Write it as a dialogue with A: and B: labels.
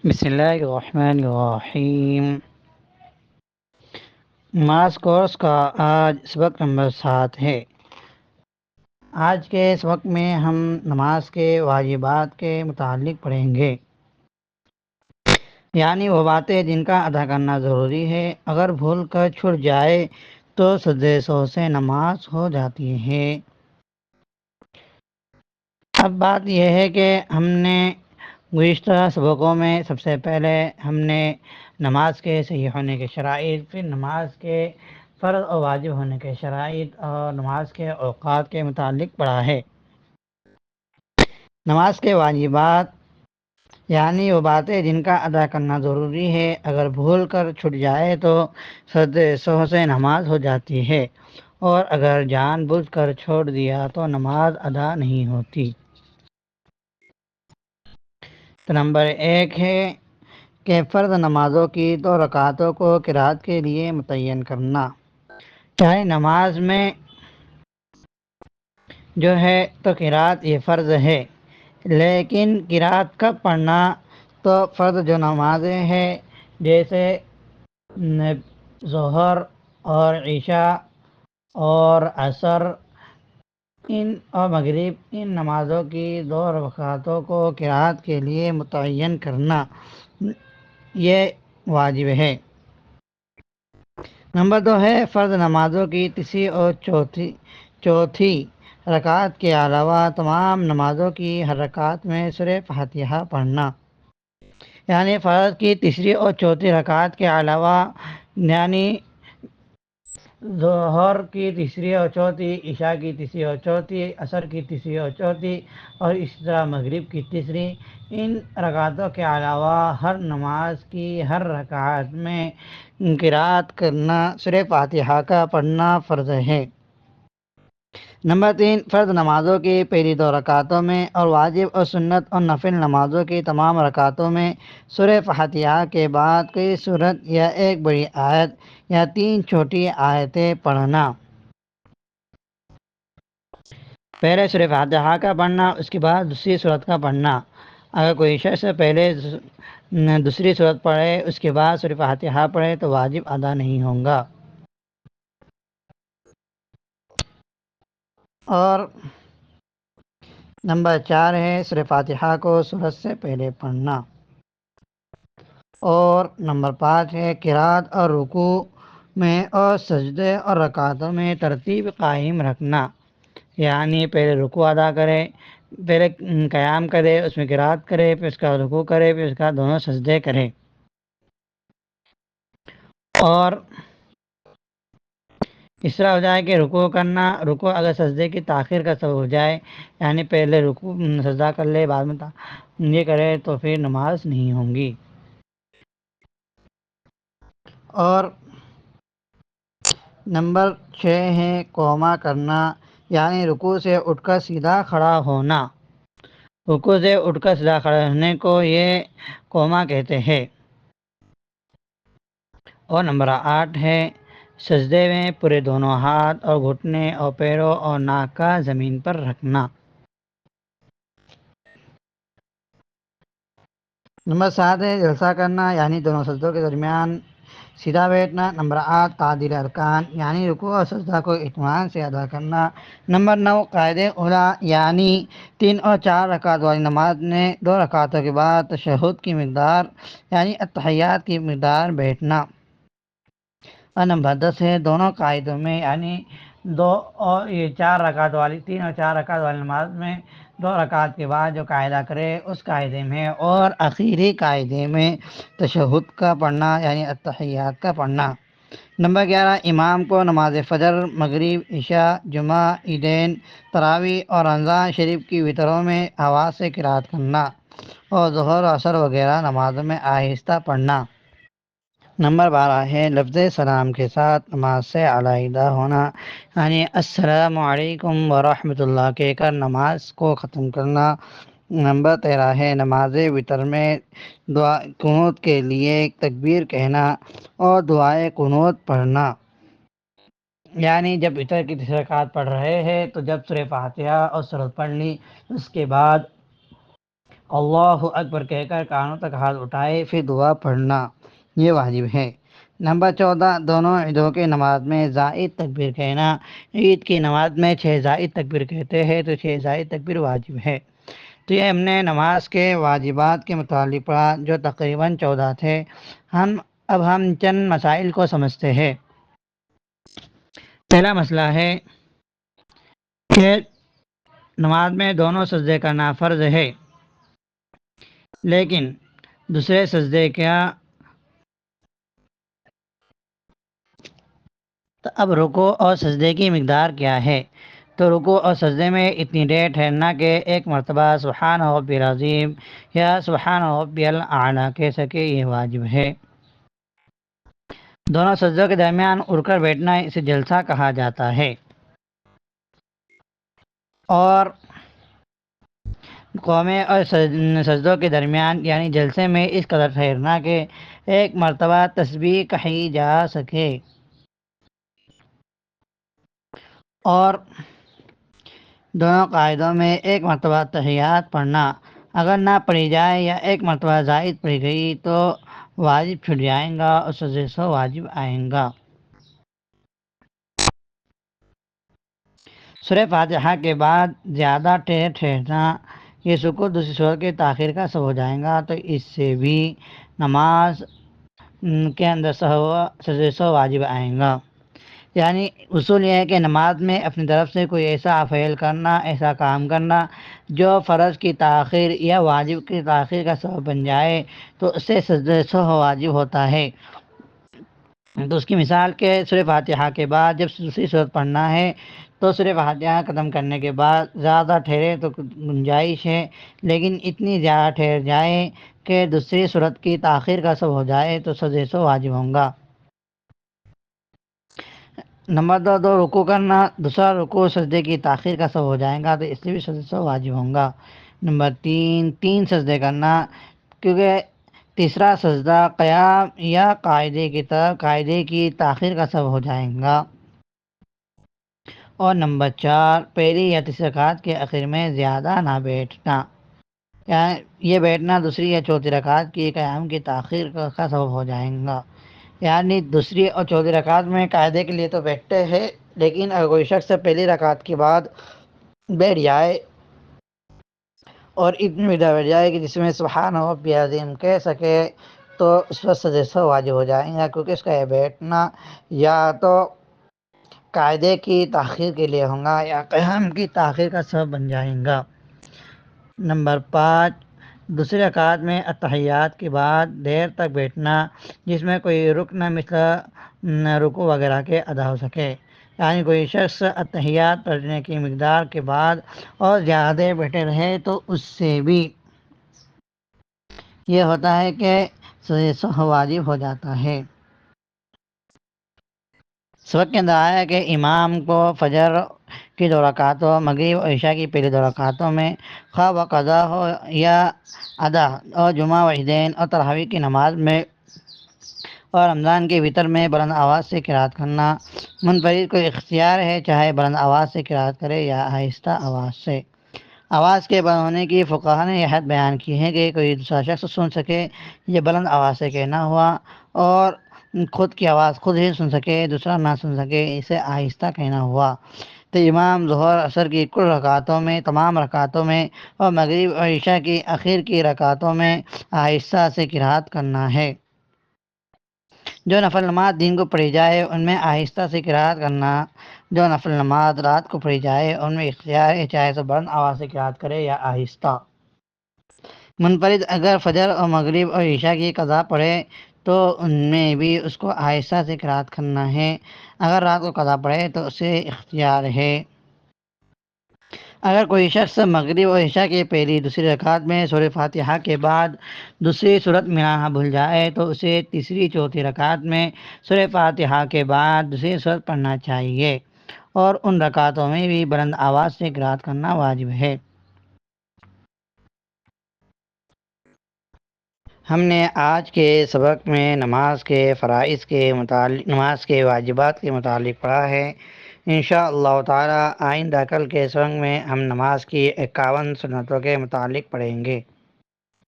A: بسم اللہ الرحمن الرحیم۔ نماز کورس کا آج سبق نمبر 7 ہے۔ آج کے سبق میں ہم نماز کے واجبات کے متعلق پڑھیں گے، یعنی وہ باتیں جن کا ادا کرنا ضروری ہے، اگر بھول کر چھوٹ جائے تو سجدے سہو سے نماز ہو جاتی ہے۔ اب بات یہ ہے کہ ہم نے گزشتہ سبقوں میں سب سے پہلے ہم نے نماز کے صحیح ہونے کے شرائط، پھر نماز کے فرض اور واجب ہونے کے شرائط اور نماز کے اوقات کے متعلق پڑھا ہے۔ نماز کے واجبات یعنی وہ باتیں جن کا ادا کرنا ضروری ہے، اگر بھول کر چھٹ جائے تو سجدے سہو سے نماز ہو جاتی ہے، اور اگر جان بوجھ کر چھوڑ دیا تو نماز ادا نہیں ہوتی۔ تو نمبر 1 ہے کہ فرض نمازوں کی 2 رکعتوں کو قرات کے لیے متعین کرنا، یعنی نماز میں جو ہے تو قرات یہ فرض ہے، لیکن قرات کب پڑھنا؟ تو فرض جو نمازیں ہیں جیسے ظہر اور عشاء اور عصر اور مغرب، ان نمازوں کی 2 رکعتوں کو قرات کے لیے متعین کرنا یہ واجب ہے۔ نمبر 2 ہے فرض نمازوں کی تیسری اور چوتھی رکعت کے علاوہ تمام نمازوں کی ہر رکعت میں سورہ فاتحہ پڑھنا، یعنی فرض کی تیسری اور چوتھی رکعت کے علاوہ، یعنی ظہر کی تیسری اور چوتھی، عشاء کی تیسری اور چوتھی، عصر کی تیسری اور چوتھی، اور اسی طرح مغرب کی تیسری، ان رکعتوں کے علاوہ ہر نماز کی ہر رکعت میں قرات کرنا، سورہ فاتحہ کا پڑھنا فرض ہے۔ نمبر 3 فرض نمازوں کی پہلی 2 رکعتوں میں اور واجب اور سنت اور نفل نمازوں کی تمام رکعتوں میں سورہ فاتحہ کے بعد کوئی سورت یا ایک بڑی آیت یا 3 چھوٹی آیتیں پڑھنا۔ پہلے سورہ فاتحہ کا پڑھنا، اس کے بعد دوسری سورت کا پڑھنا۔ اگر کوئی شخص پہلے دوسری سورت پڑھے اس کے بعد سورہ فاتحہ پڑھے تو واجب ادا نہیں ہوگا۔ اور نمبر 4 ہے سورہ فاتحہ کو سورت سے پہلے پڑھنا۔ اور نمبر 5 ہے قرات اور رکوع میں اور سجدے اور رکعتوں میں ترتیب قائم رکھنا، یعنی پہلے رکوع ادا کرے، پہلے قیام کرے، اس میں قرات کرے، پھر اس کا رکوع کرے، پھر اس کا دونوں سجدے کرے۔ اور اس طرح ہو جائے کہ رکوع کرنا، رکوع اگر سجدے کی تاخیر کا سبب ہو جائے، یعنی پہلے رکوع سجدہ کر لے بعد میں یہ کرے تو پھر نماز نہیں ہوگی۔ اور نمبر 6 ہے قوما کرنا، یعنی رکوع سے اٹھ کر سیدھا کھڑا ہونا۔ رکوع سے اٹھ کر سیدھا کھڑا ہونے کو یہ قوما کہتے ہیں۔ اور نمبر 8 ہے سجدے میں پورے دونوں ہاتھ اور گھٹنے اور پیروں اور ناک کا زمین پر رکھنا۔ نمبر 7 ہے جلسہ کرنا، یعنی دونوں سجدوں کے درمیان سیدھا بیٹھنا۔ نمبر 8 تعدیل ارکان، یعنی رکوع اور سجدہ کو اطمینان سے ادا کرنا۔ نمبر 9 قاعدہ اولیٰ، یعنی 3 اور 4 رکعت والی نماز میں 2 رکعتوں کے بعد تشہد کی مقدار یعنی اتحیات کی مقدار بیٹھنا۔ اور نمبر 10 ہے دونوں قاعدوں میں، یعنی 3 اور 4 رکعت والی نماز میں 2 رکعت کے بعد جو قاعدہ کرے اس قاعدے میں اور آخری قاعدے میں تشہد کا پڑھنا یعنی اتحیات کا پڑھنا۔ نمبر 11 امام کو نماز فجر، مغرب، عشاء، جمعہ، عیدین، تراویح اور رمضان شریف کی وتروں میں آواز سے قرات کرنا، اور ظہر، عصر وغیرہ نمازوں میں آہستہ پڑھنا۔ نمبر 12 ہے لفظ سلام کے ساتھ نماز سے علیحدہ ہونا، یعنی السلام علیکم ورحمۃ اللہ کہہ کر نماز کو ختم کرنا۔ نمبر 13 ہے نماز وتر میں دعا قنوت کے لیے تکبیر کہنا اور دعائے قنوت پڑھنا، یعنی جب وتر کی تیسری رکعت پڑھ رہے ہیں تو جب سورہ فاتحہ اور سورت پڑھ لی اس کے بعد اللہ اکبر کہہ کر کانوں تک ہاتھ اٹھائے، پھر دعا پڑھنا، یہ واجب ہے۔ نمبر 14، دونوں عیدوں کی نماز میں زائد تکبیر کہنا۔ عید کی نماز میں 6 زائد تکبیر کہتے ہیں، تو 6 زائد تکبیر واجب ہے۔ تو یہ ہم نے نماز کے واجبات کے متعلق پڑھا، جو تقریباً 14 تھے۔ اب ہم چند مسائل کو سمجھتے ہیں۔ پہلا مسئلہ ہے کہ نماز میں دونوں سجدے کرنا فرض ہے، لیکن دوسرے سجدے کیا؟ تو اب رکوع اور سجدے کی مقدار کیا ہے؟ تو رکوع اور سجدے میں اتنی دیر ٹھہرنا کہ ایک مرتبہ سبحان ربی العظیم یا سبحان ربی الاعلیٰ کہہ سکے، یہ واجب ہے۔ دونوں سجدوں کے درمیان اڑ کر بیٹھنا، اسے جلسہ کہا جاتا ہے۔ اور قومیں اور سجدوں کے درمیان یعنی جلسے میں اس قدر ٹھہرنا کہ ایک مرتبہ تسبیح کہی جا سکے، اور دونوں قاعدوں میں ایک مرتبہ تحیات پڑھنا، اگر نہ پڑھی جائے یا ایک مرتبہ زائد پڑھی گئی تو واجب چھٹ جائیں گا اور سجدے سے واجب آئیں گا۔ سورہ فاتحہ کے بعد زیادہ ٹھہرنا، یہ سکوت دوسری سورت کے تاخیر کا سبب ہو جائے گا، تو اس سے بھی نماز کے اندر سجدے سے واجب آئیں گا۔ یعنی اصول یہ ہے کہ نماز میں اپنی طرف سے کوئی ایسا فعل کرنا، ایسا کام کرنا جو فرض کی تاخیر یا واجب کی تاخیر کا سبب بن جائے، تو اس سے سجدے سے واجب ہوتا ہے۔ تو اس کی مثال کے سورہ فاتحہ کے بعد جب دوسری سورت پڑھنا ہے تو سورہ فاتحہ ختم کرنے کے بعد زیادہ ٹھہرے تو گنجائش ہے، لیکن اتنی زیادہ ٹھہر جائے کہ دوسری سورت کی تاخیر کا سبب ہو جائے تو سجدے سے واجب ہوں گا۔ نمبر 2، رکوع کرنا، دوسرا رکوع سجدے کی تاخیر کا سبب ہو جائے گا، تو اس لیے بھی سجدے سے واجب ہوں گا۔ نمبر 3، سجدے کرنا، کیونکہ تیسرا سجدہ قیام یا قاعدے کی تاخیر کا سبب ہو جائے گا۔ اور نمبر 4، پہلی یا تیسری رکعت کے آخر میں زیادہ نہ بیٹھنا، یعنی یہ بیٹھنا دوسری یا چوتھی رکعت کی قیام کی تاخیر کا سبب ہو جائے گا۔ یعنی دوسری اور چوتھی رکعت میں قاعدے کے لیے تو بیٹھتے ہیں، لیکن اگر کوئی شخص پہلی رکعت کے بعد بیٹھ جائے اور اتنی مقدار بیٹھ جائے کہ جس میں سبحان ربی العظیم کہہ سکے، تو اس پر سجدے سے واجب ہو جائیں گا، کیونکہ اس کا یہ بیٹھنا یا تو قاعدے کی تاخیر کے لیے ہوگا یا قیام کی تاخیر کا سبب بن جائے گا۔ نمبر 5، دوسری رکعت میں اتحیات کے بعد دیر تک بیٹھنا جس میں کوئی رکن مثل رکوع وغیرہ کے ادا ہو سکے، یعنی کوئی شخص اتحیات پڑھنے کی مقدار کے بعد اور زیادہ دیر بیٹھے رہے تو اس سے بھی یہ ہوتا ہے کہ سجدے سے واجب ہو جاتا ہے۔ سبق کے اندر آیا کہ امام کو فجر کی 2 رکعتوں، مغرب اور عشاء کی پہلی 2 رکعتوں میں خواہ و قضا ہو یا ادا، اور جمعہ و عیدین اور تراویح کی نماز میں اور رمضان کے وتر میں بلند آواز سے قرات کرنا منفرد کو اختیار ہے، چاہے بلند آواز سے قرات کرے یا آہستہ آواز سے۔ آواز کے بلند ہونے کی فقہا نے یہ حد بیان کی ہے کہ کوئی دوسرا شخص سن سکے، یہ بلند آواز سے کہنا ہوا، اور خود کی آواز خود ہی سن سکے، دوسرا نہ سن سکے، اسے آہستہ کہنا ہوا۔ تو امام ظہر عصر کی کل رکعتوں میں، تمام رکعتوں میں، اور مغرب اور عشاء کی آخر کی رکعتوں میں آہستہ سے قرات کرنا ہے۔ جو نفل نماز دن کو پڑھی جائے ان میں آہستہ سے قرات کرنا، جو نفل نماز رات کو پڑھی جائے ان میں اختیار ہے، چاہے تو بلند آواز سے قرات کرے یا آہستہ۔ منفرد اگر فجر اور مغرب اور عشاء کی قضا پڑھے تو ان میں بھی اس کو آہستہ سے قرات کرنا ہے، اگر رات کو قضا پڑھے تو اسے اختیار ہے۔ اگر کوئی شخص مغرب اور عشاء کی پہلی دوسری رکعت میں سورہ فاتحہ کے بعد دوسری سورت ملانا بھول جائے تو اسے تیسری چوتھی رکعت میں سورہ فاتحہ کے بعد دوسری سورت پڑھنا چاہیے، اور ان رکعتوں میں بھی بلند آواز سے قرات کرنا واجب ہے۔ ہم نے آج کے سبق میں نماز کے فرائض کے متعلق، نماز کے واجبات کے متعلق پڑھا ہے۔ انشاءاللہ تعالی آئندہ کل کے سبق میں ہم نماز کی 51 سنتوں کے متعلق پڑھیں گے۔